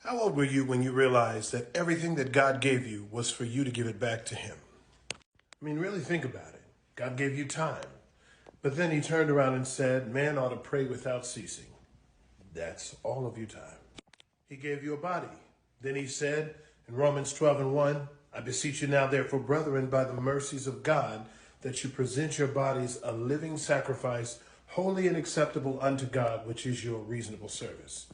How old were you when you realized that everything that God gave you was for you to give it back to him? I mean, really think about it. God gave you time. But then he turned around and said, man ought to pray without ceasing. That's all of your time. He gave you a body. Then he said in Romans 12:1, I beseech you now, therefore, brethren, by the mercies of God, that you present your bodies a living sacrifice, holy and acceptable unto God, which is your reasonable service.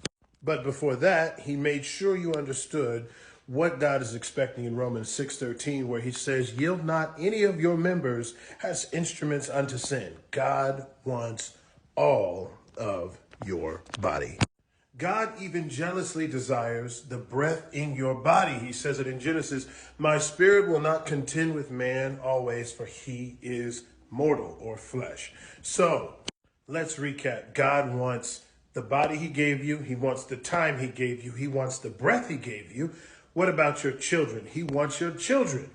But before that, he made sure you understood what God is expecting in Romans 6:13, where he says, yield not any of your members as instruments unto sin. God wants all of your body. God even jealously desires the breath in your body. He says it in Genesis, my spirit will not contend with man always, for he is mortal or flesh. So let's recap. God wants the body he gave you. He wants the time he gave you. He wants the breath he gave you. What about your children? He wants your children.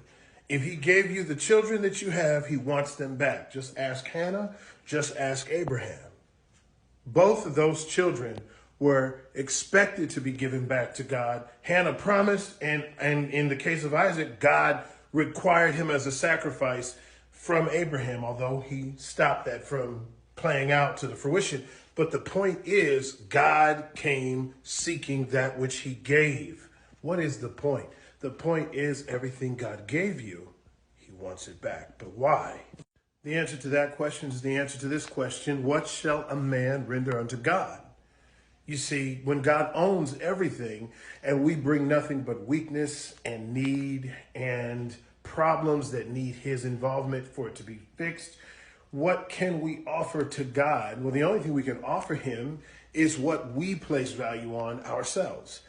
If he gave you the children that you have, he wants them back. Just ask Hannah. Just ask Abraham. Both of those children were expected to be given back to God. Hannah promised, and in the case of Isaac, God required him as a sacrifice from Abraham, although he stopped that from playing out to the fruition. But the point is, God came seeking that which he gave. What is the point? The point is, everything God gave you, he wants it back. But why? The answer to that question is the answer to this question. What shall a man render unto God? You see, when God owns everything and we bring nothing but weakness and need and problems that need his involvement for it to be fixed, what can we offer to God? Well, the only thing we can offer him is what we place value on ourselves.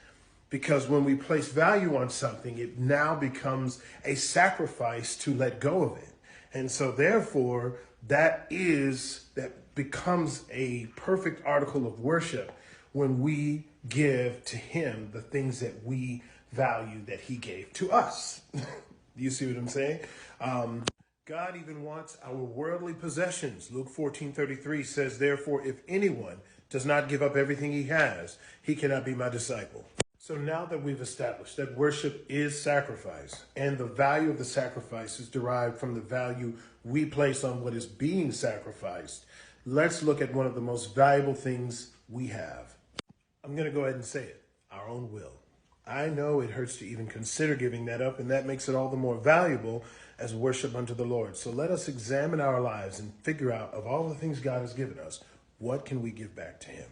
Because when we place value on something, it now becomes a sacrifice to let go of it. And so therefore, that becomes a perfect article of worship when we give to him the things that we value that he gave to us. Do you see what I'm saying? God even wants our worldly possessions. Luke 14:33 says, therefore, if anyone does not give up everything he has, he cannot be my disciple. So now that we've established that worship is sacrifice, and the value of the sacrifice is derived from the value we place on what is being sacrificed, let's look at one of the most valuable things we have. I'm going to go ahead and say it, our own will. I know it hurts to even consider giving that up, and that makes it all the more valuable as worship unto the Lord. So let us examine our lives and figure out, of all the things God has given us, what can we give back to him?